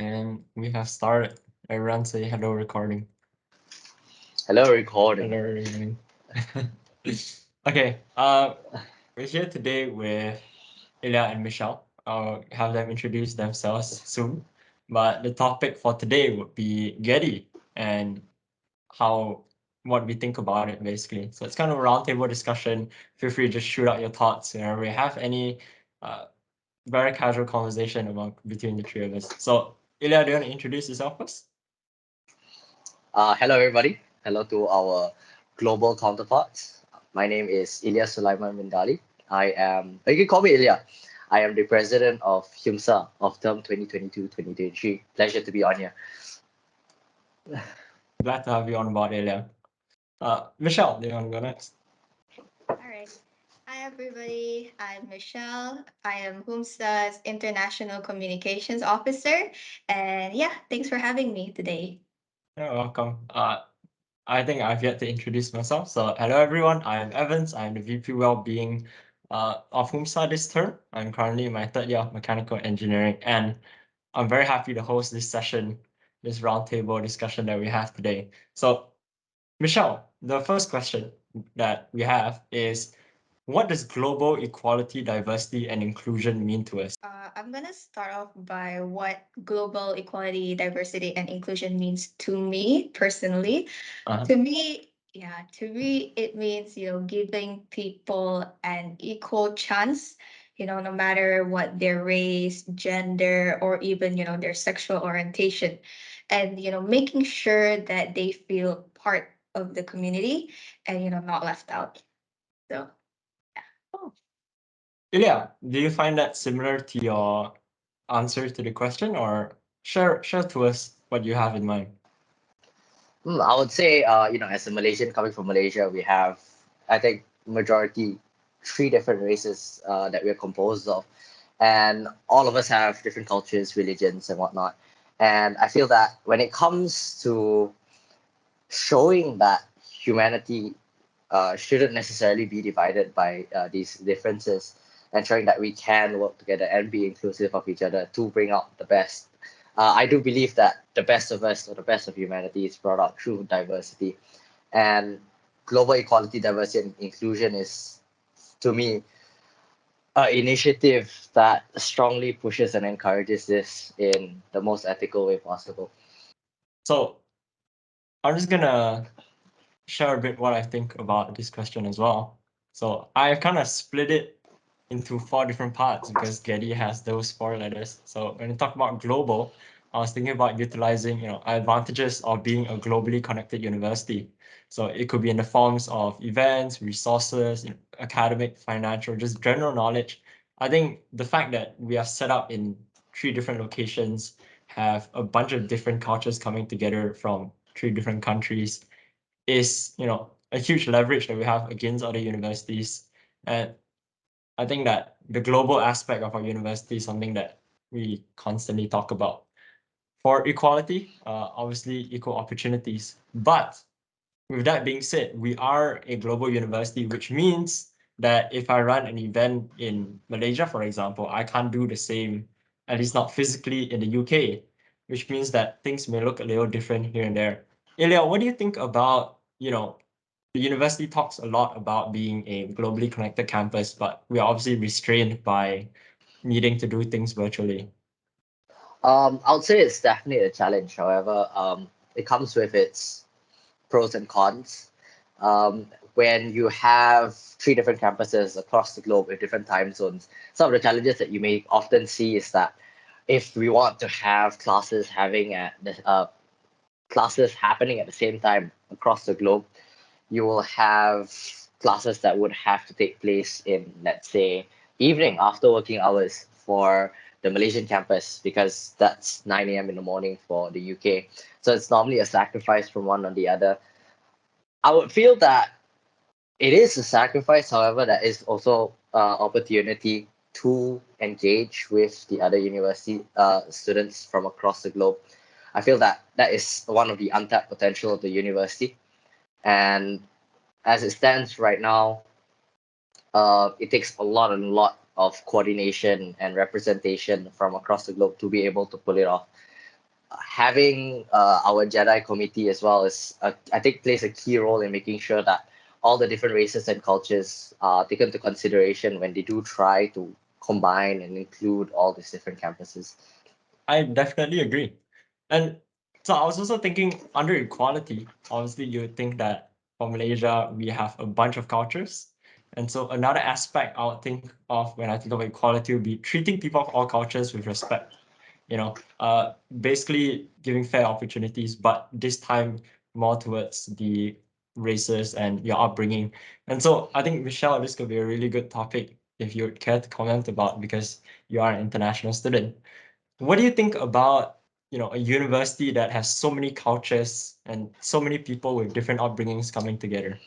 And we have started. Everyone say hello recording. Hello, recording. Hello recording. Okay, we're here today with Ilya and Michelle. I'll have them introduce themselves soon. But the topic for today would be GEDI and what we think about it basically. So it's kind of a roundtable discussion. Feel free to just shoot out your thoughts. We have any uh, very casual conversation between the three of us. So Ilya, do you want to introduce yourself first? Hello, everybody. Hello to our global counterparts. My name is Ilya Sulaiman bin Dali. You can call me Ilya. I am the president of HWUMSA of term 2022-2023. Pleasure to be on here. Glad to have you on board, Ilya. Michelle, do you want to go next? All right. Hi, everybody. I'm Michelle. I am HWUMSA's International Communications Officer. And yeah, thanks for having me today. You're welcome. I think I've yet to introduce myself. So hello, everyone. I am Evans. I'm the VP Wellbeing of HWUMSA this term. I'm currently in my third year of mechanical engineering, and I'm very happy to host this session, this roundtable discussion that we have today. So, Michelle, the first question that we have is, what does global equality, diversity, and inclusion mean to us? I'm going to start off by what global equality, diversity, and inclusion means to me personally. Uh-huh. To me, it means, giving people an equal chance, no matter what their race, gender, or even, their sexual orientation. And, making sure that they feel part of the community and, not left out. So, Ilya, do you find that similar to your answer to the question, or share to us what you have in mind? I would say, as a Malaysian coming from Malaysia, we have, I think, majority three different races that we are composed of, and all of us have different cultures, religions, and whatnot. And I feel that when it comes to showing that humanity shouldn't necessarily be divided by these differences, and showing that we can work together and be inclusive of each other to bring out the best. I do believe that the best of us or the best of humanity is brought out through diversity, and global equality, diversity, and inclusion is, to me, an initiative that strongly pushes and encourages this in the most ethical way possible. So I'm just gonna share a bit what I think about this question as well. So I've kind of split it into four different parts because GEDI has those four letters. So when you talk about global, I was thinking about utilizing, advantages of being a globally connected university. So it could be in the forms of events, resources, academic, financial, just general knowledge. I think the fact that we are set up in three different locations, have a bunch of different cultures coming together from three different countries is, a huge leverage that we have against other universities. And I think that the global aspect of our university is something that we constantly talk about. For equality, obviously equal opportunities. But with that being said, we are a global university, which means that if I run an event in Malaysia, for example, I can't do the same, at least not physically in the UK, which means that things may look a little different here and there. Ilya, what do you think about, the university talks a lot about being a globally connected campus, but we are obviously restrained by needing to do things virtually. I would say it's definitely a challenge. However, it comes with its pros and cons. When you have three different campuses across the globe with different time zones, some of the challenges that you may often see is that if we want to have classes happening at the same time across the globe, you will have classes that would have to take place in, let's say, evening after working hours for the Malaysian campus, because that's 9 a.m. in the morning for the UK. So it's normally a sacrifice from one or the other. I would feel that it is a sacrifice, however, that is also opportunity to engage with the other university students from across the globe. I feel that that is one of the untapped potential of the university. And as it stands right now, it takes a lot of coordination and representation from across the globe to be able to pull it off. having our Jedi committee as well is, I think, plays a key role in making sure that all the different races and cultures are taken into consideration when they do try to combine and include all these different campuses. I definitely agree. And so I was also thinking under equality, obviously you would think that for Malaysia, we have a bunch of cultures. And so another aspect I would think of when I think of equality would be treating people of all cultures with respect. Basically giving fair opportunities, but this time more towards the races and your upbringing. And so I think, Michelle, this could be a really good topic if you would care to comment about, because you are an international student. What do you think about, a university that has so many cultures and so many people with different upbringings coming together?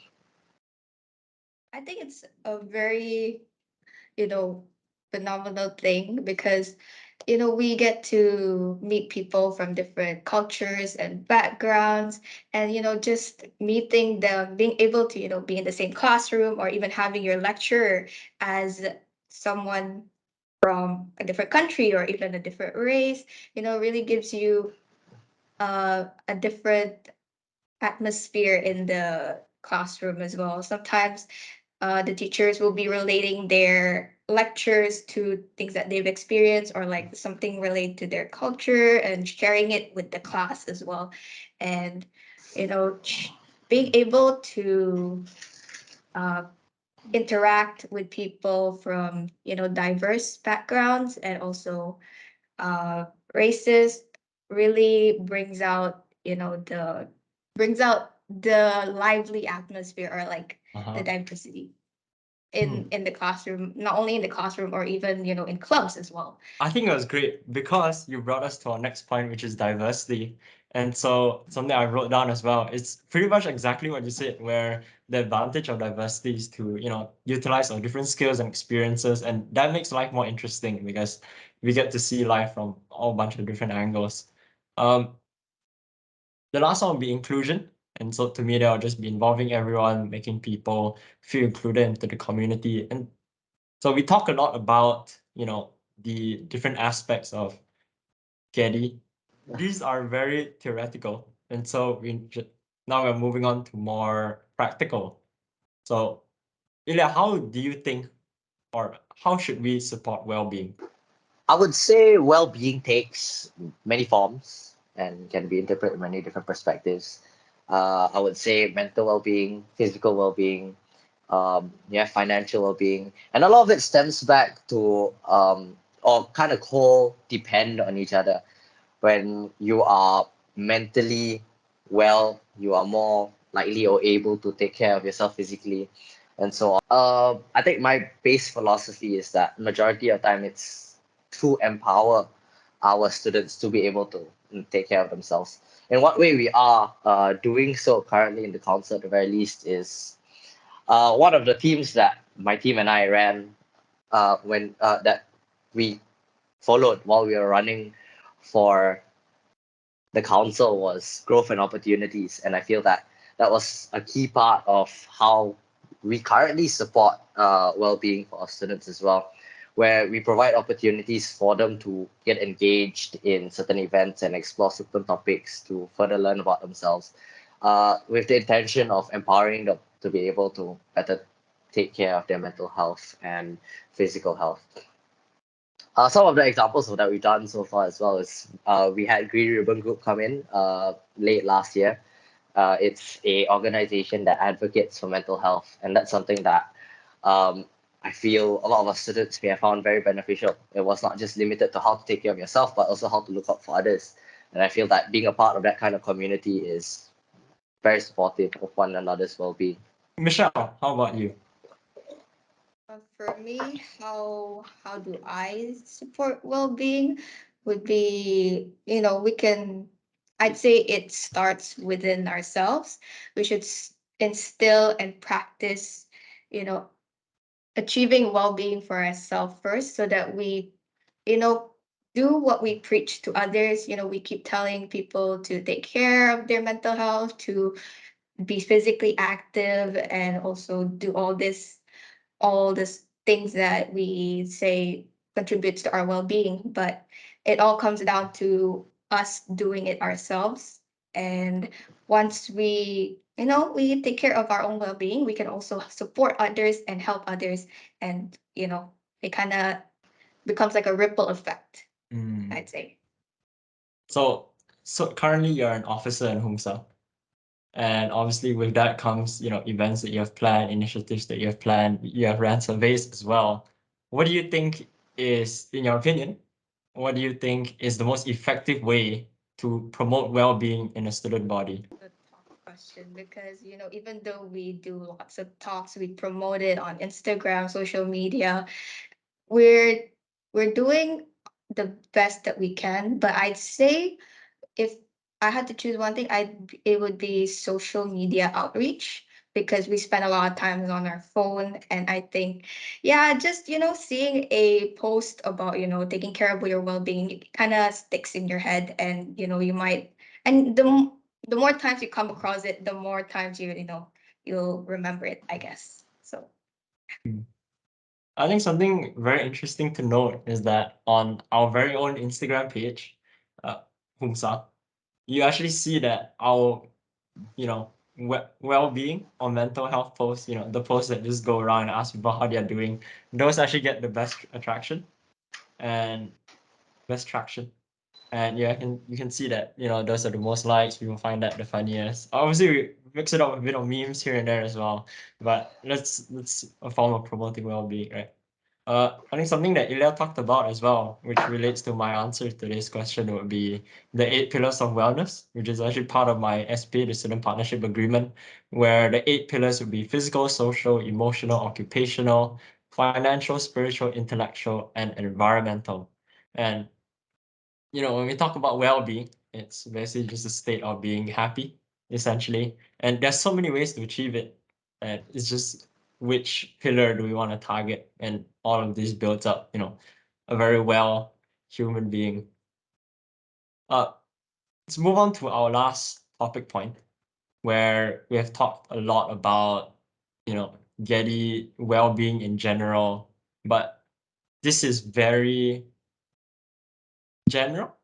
I think it's a very, phenomenal thing because, we get to meet people from different cultures and backgrounds, and, just meeting them, being able to, be in the same classroom or even having your lecturer as someone from a different country or even a different race, really gives you a different atmosphere in the classroom as well. Sometimes the teachers will be relating their lectures to things that they've experienced or like something related to their culture and sharing it with the class as well. And, being able to uh, interact with people from, diverse backgrounds and also races really brings out the lively atmosphere or like the Uh-huh. diversity Hmm. in the classroom, not only in the classroom or even in clubs as well. I think it was great because you brought us to our next point, which is diversity. And so something I wrote down as well, it's pretty much exactly what you said, where the advantage of diversity is to, utilize our different skills and experiences. And that makes life more interesting because we get to see life from all bunch of different angles. Um, the last one will be inclusion. And so to me, that will just be involving everyone, making people feel included into the community. And so we talk a lot about, the different aspects of GEDI. These are very theoretical. And so now we're moving on to more practical. So Ilya, how do you think, or how should we support well-being? I would say well-being takes many forms and can be interpreted in many different perspectives. I would say mental well-being, physical well-being, financial well-being, and a lot of it stems back to or kind of co-depend on each other. When you are mentally well, you are more likely or able to take care of yourself physically, and so on. I think my base philosophy is that majority of time it's to empower our students to be able to take care of themselves. In what way we are doing so currently in the council, at the very least, is one of the teams that my team and I ran when that we followed while we were running for the council was growth and opportunities. And I feel that that was a key part of how we currently support well-being for our students as well, where we provide opportunities for them to get engaged in certain events and explore certain topics to further learn about themselves, with the intention of empowering them to be able to better take care of their mental health and physical health. Some of the examples of that we've done so far as well is we had Green Ribbon Group come in late last year. It's a organization that advocates for mental health, and that's something that I feel a lot of our students may have found very beneficial. It was not just limited to how to take care of yourself, but also how to look out for others. And I feel that being a part of that kind of community is very supportive of one another's well-being. Michelle, how about you? For me, how do I support well-being would be, I'd say it starts within ourselves. We should instill and practice, you know, achieving well-being for ourselves first so that we, you know, do what we preach to others. We keep telling people to take care of their mental health, to be physically active, and also do all this things that we say contributes to our well-being, but it all comes down to us doing it ourselves. And once we take care of our own well-being, we can also support others and help others. And, it kind of becomes like a ripple effect, Mm. I'd say. So currently you're an officer in HWUMSA. And obviously with that comes, events that you have planned, initiatives that you have planned, you have ran surveys as well. What do you think is, in your opinion, what do you think is the most effective way to promote well-being in a student body? A tough question because, even though we do lots of talks, we promote it on Instagram, social media, we're we're doing the best that we can. But I'd say if I had to choose one thing, it would be social media outreach because we spend a lot of time on our phone. And I think, yeah, just seeing a post about taking care of your well-being, it kind of sticks in your head, and you might, and the more times you come across it, the more times you'll remember it, I guess. So I think something very interesting to note is that on our very own Instagram page, HWUMSA, you actually see that our, well-being or mental health posts, the posts that just go around and ask people how they're doing, those actually get the best attraction and best traction. And yeah, you can see that, those are the most likes. People find that the funniest. Obviously, we mix it up with a bit of memes here and there as well. But that's a form of promoting well-being, right? I think something that Ilya talked about as well, which relates to my answer to this question, would be the 8 pillars of wellness, which is actually part of my SP, the Student Partnership Agreement, where the 8 pillars would be physical, social, emotional, occupational, financial, spiritual, intellectual, and environmental. And when we talk about well-being, it's basically just a state of being happy, essentially. And there's so many ways to achieve it. And it's just which pillar do we want to target? And all of this builds up, a very well human being. Let's move on to our last topic point, where we have talked a lot about, GEDI well-being in general, but this is very general,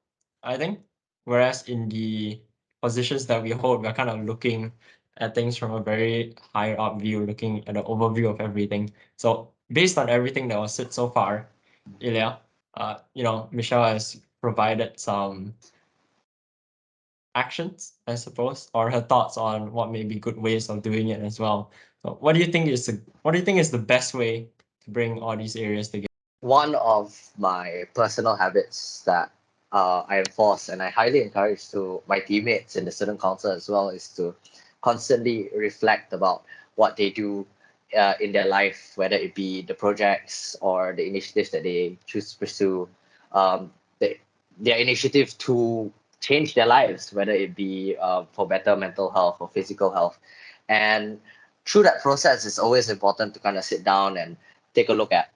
I think. Whereas in the positions that we hold, we're kind of looking at things from a very higher up view, looking at an overview of everything. So based on everything that was said so far, Ilya, Michelle has provided some actions, I suppose, or her thoughts on what may be good ways of doing it as well. So what do you think is the best way to bring all these areas together? One of my personal habits that I enforce and I highly encourage to my teammates in the student council as well is to constantly reflect about what they do in their life, whether it be the projects or the initiatives that they choose to pursue, um, the, their initiative to change their lives, whether it be for better mental health or physical health. And through that process, it's always important to kind of sit down and take a look at,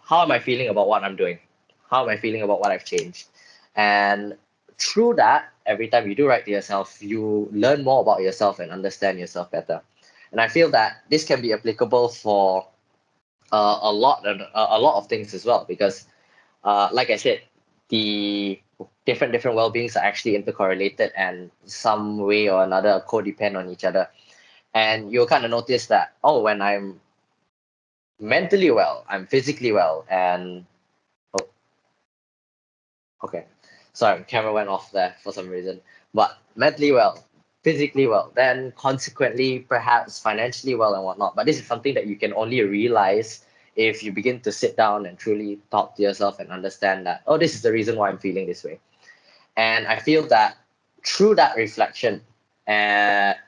how am I feeling about what I'm doing? How am I feeling about what I've changed? And through that, every time you do write to yourself, you learn more about yourself and understand yourself better. And I feel that this can be applicable for a lot of things as well, because like I said, the different well-beings are actually intercorrelated and some way or another codepend on each other. And you'll kind of notice that, oh, when I'm mentally well, I'm physically well, and oh, okay, sorry, camera went off there for some reason. But mentally well, physically well, then consequently perhaps financially well and whatnot. But this is something that you can only realize if you begin to sit down and truly talk to yourself and understand that, oh, this is the reason why I'm feeling this way. And I feel that through that reflection,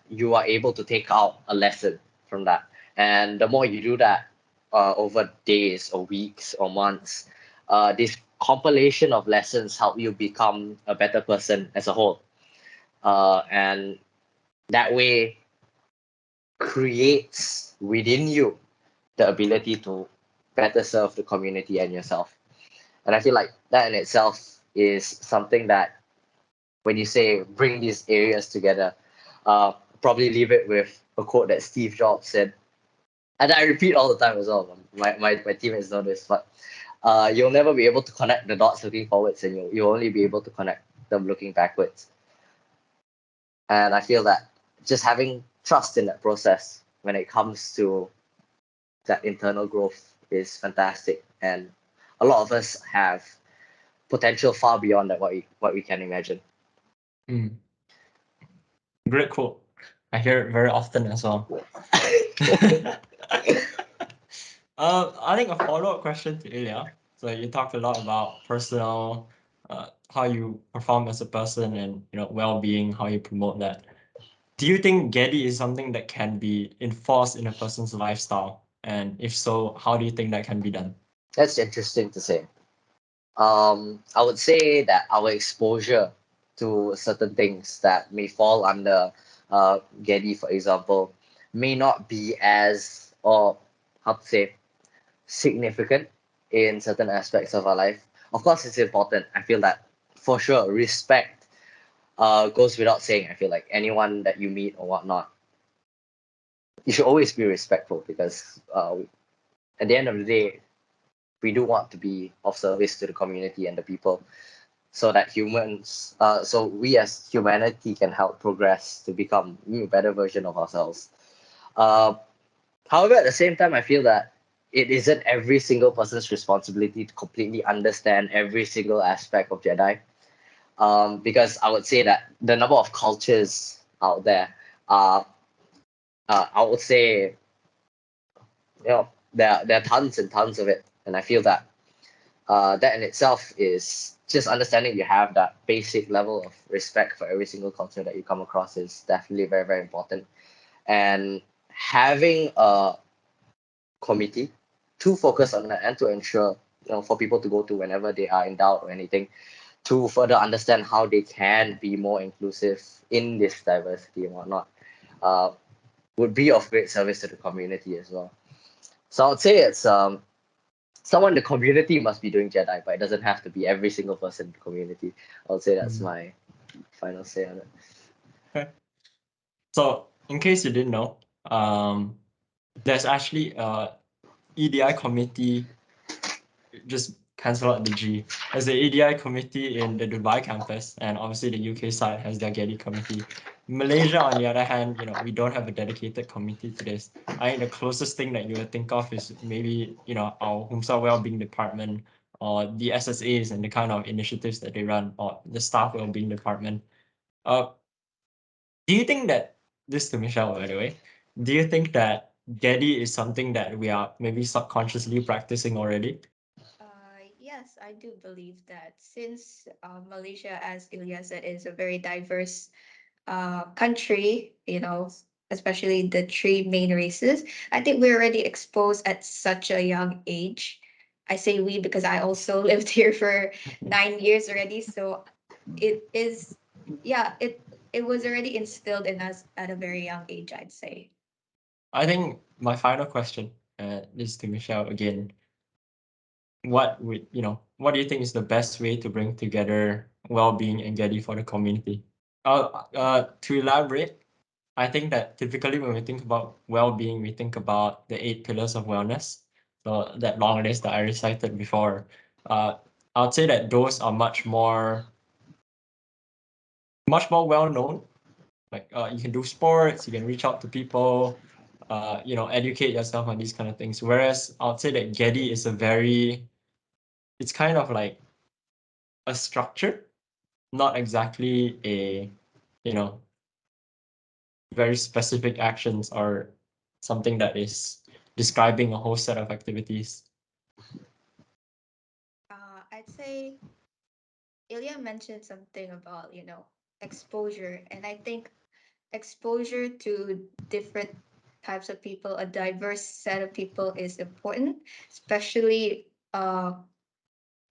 you are able to take out a lesson from that. And the more you do that over days or weeks or months, this compilation of lessons help you become a better person as a whole. And that way creates within you the ability to better serve the community and yourself. And I feel like that in itself is something that when you say bring these areas together, probably leave it with a quote that Steve Jobs said. And I repeat all the time as well. My teammates know this, but you'll never be able to connect the dots looking forwards, and you'll only be able to connect them looking backwards. And I feel that just having trust in that process when it comes to that internal growth is fantastic. And a lot of us have potential far beyond that what we can imagine. Mm. Great quote. I hear it very often as well. I think a follow-up question to Ilya. So you talked a lot about personal, how you perform as a person, and well-being, how you promote that. Do you think GEDI is something that can be enforced in a person's lifestyle? And if so, how do you think that can be done? That's interesting to say. I would say that our exposure to certain things that may fall under GEDI, for example, may not be as, or how to say, significant in certain aspects of our life. Of course, it's important. I feel that for sure, respect goes without saying. I feel like anyone that you meet or whatnot, you should always be respectful because at the end of the day, we do want to be of service to the community and the people so that so we as humanity can help progress to become a better version of ourselves. Uh, However, at the same time, I feel that it isn't every single person's responsibility to completely understand every single aspect of Jedi. Because I would say that the number of cultures out there are, I would say, there are tons and tons of it, and I feel that that in itself is just understanding you have that basic level of respect for every single culture that you come across is definitely very, very important. And having a committee to focus on that and to ensure, for people to go to whenever they are in doubt or anything, to further understand how they can be more inclusive in this diversity and whatnot, would be of great service to the community as well. So I would say it's someone in the community must be doing Jedi, but it doesn't have to be every single person in the community. I would say that's my final say on it. Okay. So in case you didn't know, there's actually a EDI committee. Just cancel out the G. There's the EDI committee in the Dubai campus, and obviously the UK side has their GEDI committee. Malaysia, on the other hand, we don't have a dedicated committee to this. I think the closest thing that you would think of is maybe, our HWUMSA Wellbeing department or the SSAs and the kind of initiatives that they run, or the staff wellbeing department. Do you think that, this to Michelle, by the way, do you think that GEDI is something that we are maybe subconsciously practicing already? Yes, I do believe that since Malaysia, as Ilya said, is a very diverse country, especially the three main races, I think we're already exposed at such a young age. I say we because I also lived here for 9 years already. So it is, yeah, it was already instilled in us at a very young age, I'd say. I think my final question is to Michelle again. What do you think is the best way to bring together well-being and GEDI for the community? To elaborate, I think that typically when we think about well-being, we think about the 8 pillars of wellness. So that long list that I recited before. I would say that those are much more well known. Like you can do sports, you can reach out to people, educate yourself on these kind of things. Whereas I would say that GEDI is it's kind of like a structure, not exactly a, very specific actions or something that is describing a whole set of activities. I'd say Ilya mentioned something about, exposure. And I think exposure to different types of people, a diverse set of people is important, especially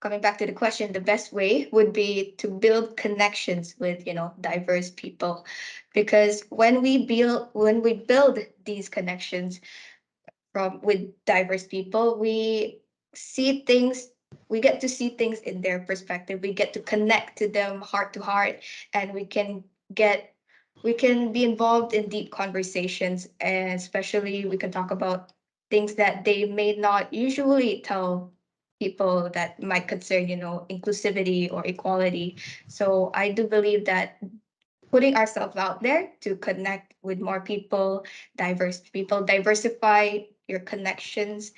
coming back to the question, the best way would be to build connections with, diverse people. Because when we build these connections with diverse people, we get to see things in their perspective. We get to connect to them heart to heart, and we can be involved in deep conversations, and especially we can talk about things that they may not usually tell people that might concern, inclusivity or equality. So I do believe that putting ourselves out there to connect with more people, diverse people, diversify your connections,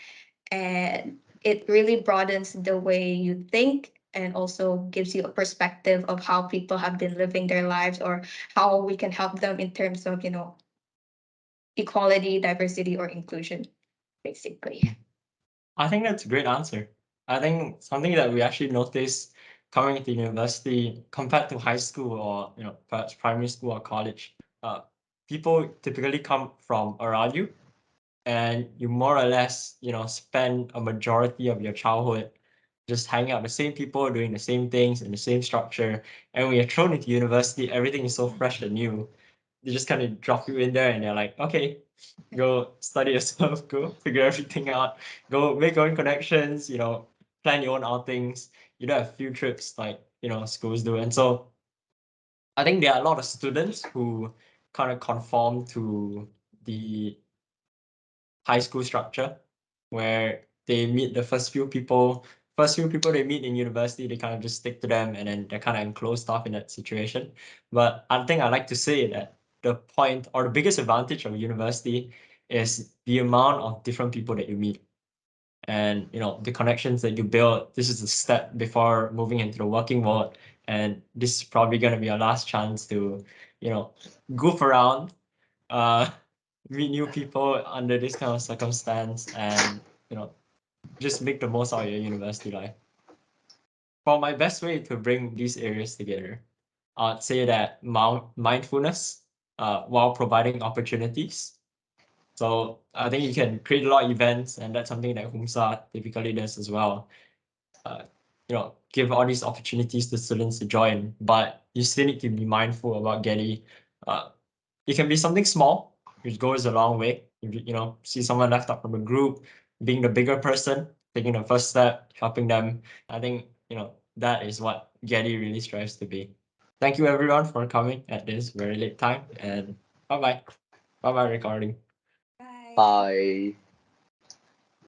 and it really broadens the way you think and also gives you a perspective of how people have been living their lives or how we can help them in terms of, equality, diversity, or inclusion, basically. I think that's a great answer. I think something that we actually noticed coming into university compared to high school or perhaps primary school or college, people typically come from around you, and you more or less spend a majority of your childhood just hanging out with the same people, doing the same things in the same structure. And when you're thrown into university, everything is so fresh and new. They just kind of drop you in there and they're like, okay, go study yourself, go figure everything out, go make your own connections, plan your own outings. You don't have field trips like, schools do. And so I think there are a lot of students who kind of conform to the high school structure where they meet the first few people they meet in university, they kind of just stick to them, and then they're kind of enclosed off in that situation. But I think I like to say that the point or the biggest advantage of university is the amount of different people that you meet, and the connections that you build. This is a step before moving into the working world, and this is probably going to be our last chance to goof around, uh meet new people under this kind of circumstance, and just make the most out of your university life. For my best way to bring these areas together, I'd say that mindfulness, while providing opportunities. So I think you can create a lot of events, and that's something that HWUMSA typically does as well. Uh, give all these opportunities to students to join, but you still need to be mindful about GEDI. It can be something small, which goes a long way. If you see someone left out from a group, being the bigger person, taking the first step, helping them. I think that is what GEDI really strives to be. Thank you everyone for coming at this very late time, and bye bye. Bye bye recording. Bye. Bye.